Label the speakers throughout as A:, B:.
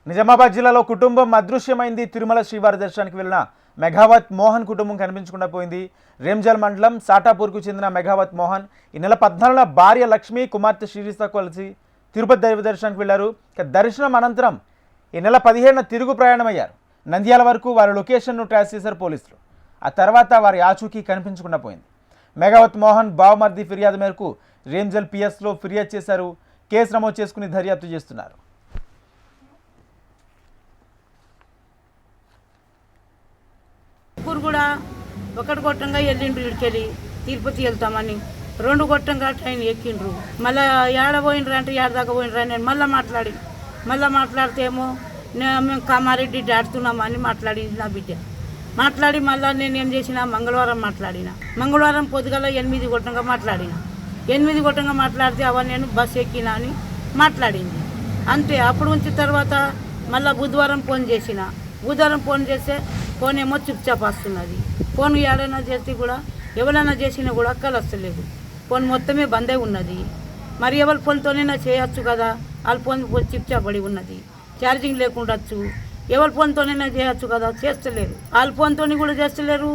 A: నిజామాబాద్ జిల్లాలో కుటుంబం అదృశ్యమైంది. తిరుమల శ్రీవారి దర్శనానికి వెళ్లిన మెఘావత్ మోహన్ కుటుంబం కనిపించకుండా పోయింది. రేంజల్ మండలం సాటాపూర్కు చెందిన మెఘావత్ మోహన్ ఈ నెల 14న భార్య లక్ష్మి, కుమార్తె శిరీషతో కలిసి తిరుపతి దైవ దర్శనానికి వెళ్లారు. దర్శనం అనంతరం ఈ నెల 17న తిరుగు ప్రయాణమయ్యారు. నంద్యాల వరకు వారి లొకేషన్ను ట్రాస్ చేశారు పోలీసులు. ఆ తర్వాత వారి ఆచూకీ కనిపించకుండా పోయింది. మెఘావత్ మోహన్ బావమర్ది ఫిర్యాదు మేరకు రేంజల్ పిఎస్లో ఫిర్యాదు చేశారు. కేసు నమోదు చేసుకుని దర్యాప్తు చేస్తున్నారు.
B: కూడా ఒకటి కొట్టంగా వెళ్ళిండ్రు, ఇడికెళ్ళి తిరుపతి వెళ్తామని 2 కొట్టంగా ట్రైన్ ఎక్కిండ్రు. మళ్ళీ ఏడ పోయినరు అంటే ఏడ దాకా పోయినరా నేను మళ్ళీ మాట్లాడితే ఏమో మేము కామారెడ్డి దాటుతున్నామని మాట్లాడింది నా బిడ్డ. మాట్లాడి మళ్ళీ నేను ఏం చేసిన మంగళవారం పొద్దుగల 8 కొట్టంగా మాట్లాడితే అవన్నీ నేను బస్సు ఎక్కినా అని మాట్లాడింది. అంతే. అప్పుడు ఉంచిన తర్వాత మళ్ళీ బుధవారం ఫోన్ చేస్తే ఫోన్ ఏమో చుప్చాప్ వస్తున్నది. ఫోన్ ఏడైనా చేస్తే కూడా ఎవరైనా చేసినా కూడా కలస్తలేదు. ఫోన్ మొత్తమే బందే ఉన్నది. మరి ఎవరి ఫోన్తోనైనా చేయొచ్చు కదా, వాళ్ళ ఫోన్ చిప్చాప్ పడి ఉన్నది, ఛార్జింగ్ లేకుండొచ్చు. ఎవరి ఫోన్తోనైనా చేయొచ్చు కదా, చేస్తలేరు. వాళ్ళ ఫోన్తో కూడా చేస్తలేరు,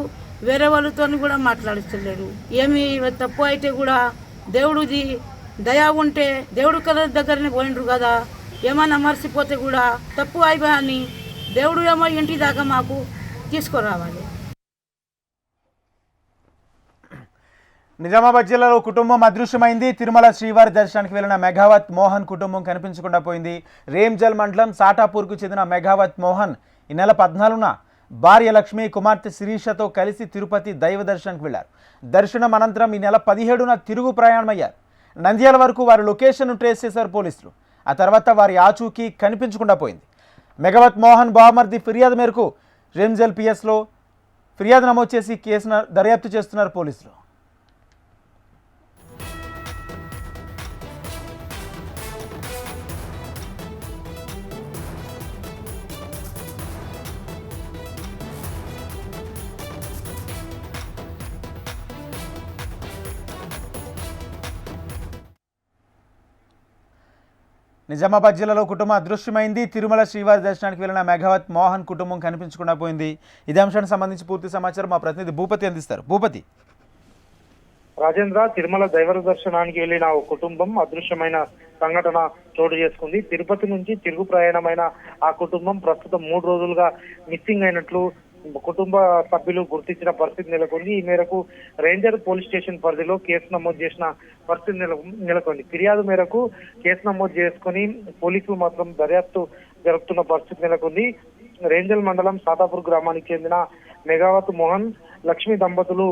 B: వేరే వాళ్ళతో కూడా మాట్లాడిస్తలేరు. ఏమి తప్పు అయితే కూడా దేవుడిది దయా ఉంటే దేవుడు కల దగ్గరనే పోయిండ్రు కదా, ఏమన్నా మర్చిపోతే కూడా తప్పు అయిపోయా అని దేవుడు ఏమో ఇంటి దాకా మాకు తీసుకురావాలి.
A: నిజామాబాద్ జిల్లాలో కుటుంబం అదృశ్యమైంది. తిరుమల శ్రీవారి దర్శనానికి వెళ్లిన మెఘావత్ మోహన్ కుటుంబం కనిపించకుండా పోయింది. రేంజల్ మండలం సాటాపూర్కు చెందిన మెఘావత్ మోహన్ ఈ నెల 14న భార్య లక్ష్మి, కుమార్తె శిరీషతో కలిసి తిరుపతి దైవ దర్శనానికి వెళ్లారు. దర్శనం అనంతరం ఈ నెల 17న తిరుగు ప్రయాణమయ్యారు. నంద్యాల వరకు వారి లొకేషన్ను ట్రేస్ చేశారు పోలీసులు. ఆ తర్వాత వారి ఆచూకీ కనిపించకుండా పోయింది. మెఘావత్ మోహన్ బావమర్ది ఫిర్యాదు మేరకు రేంజల్ పిఎస్లో ఫిర్యాదు నమోదు చేసి కేసును దర్యాప్తు చేస్తున్నారు పోలీసులు. నిజామాబాద్ జిల్లాలో కుటుంబం అదృశ్యమైంది. తిరుమల శ్రీవారి దర్శనానికి వెళ్లిన మెఘావత్ మోహన్ కుటుంబం కనిపించకుండా పోయింది. ఇదే అంశానికి సంబంధించి పూర్తి సమాచారం మా ప్రతినిధి భూపతి అందిస్తారు. భూపతి.
C: రాజేంద్ర, తిరుమల దైవ దర్శనానికి వెళ్లిన ఓ కుటుంబం అదృశ్యమైన సంఘటన చోటు చేసుకుంది. తిరుపతి నుంచి తిరుగు ప్రయాణమైన ఆ కుటుంబం ప్రస్తుతం 3 రోజులుగా మిస్సింగ్ అయినట్లు కుటుంబ సభ్యులు గుర్తించిన పరిస్థితి నెలకొంది. ఈ మేరకు రేంజర్ పోలీస్ స్టేషన్ పరిధిలో కేసు నమోదు చేసిన పరిస్థితి నెలకొంది. ఫిర్యాదు మేరకు కేసు నమోదు చేసుకుని పోలీసులు మాత్రం దర్యాప్తు జరుపుతున్న పరిస్థితి నెలకొంది. రేంజల్ మండలం సాతాపూర్ గ్రామానికి చెందిన మెఘావత్ మోహన్, లక్ష్మి దంపతులు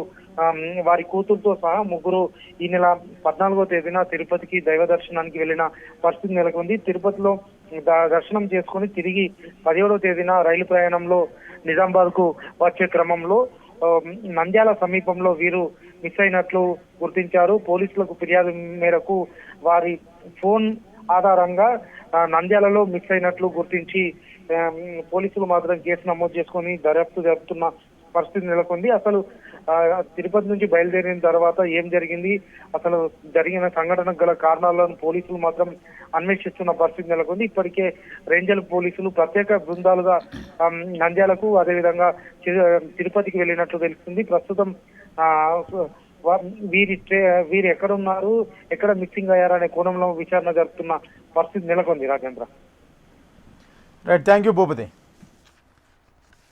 C: వారి కూతురుతో సహా ముగ్గురు ఈ నెల 14వ తేదీన తిరుపతికి దైవ దర్శనానికి వెళ్లిన పరిస్థితి నెలకొంది. తిరుపతిలో దర్శనం చేసుకుని తిరిగి 17వ తేదీన రైలు ప్రయాణంలో నిజామాబాద్ కు వచ్చే క్రమంలో నంద్యాల సమీపంలో వీరు మిస్ అయినట్లు గుర్తించారు. పోలీసులకు ఫిర్యాదు మేరకు వారి ఫోన్ ఆధారంగా నంద్యాలలో మిస్ అయినట్లు గుర్తించి పోలీసులు మాత్రం కేసు నమోదు చేసుకుని దర్యాప్తు జరుపుతున్న పరిస్థితి నెలకొంది. అసలు తిరుపతి నుంచి బయలుదేరిన తర్వాత ఏం జరిగింది, అసలు జరిగిన సంఘటనకు గల కారణాలను పోలీసులు మాత్రం అన్వేషిస్తున్న పరిస్థితి నెలకొంది. ఇప్పటికే రేంజల్ పోలీసులు ప్రత్యేక బృందాలుగా నంద్యాలకు అదేవిధంగా తిరుపతికి వెళ్ళినట్లు తెలుస్తుంది. ప్రస్తుతం వీరు ఎక్కడున్నారు, ఎక్కడ మిస్సింగ్ అయ్యారనే కోణంలో విచారణ జరుపుతున్న పరిస్థితి నెలకొంది. Rajendra.
A: Right, thank you Bhupathi.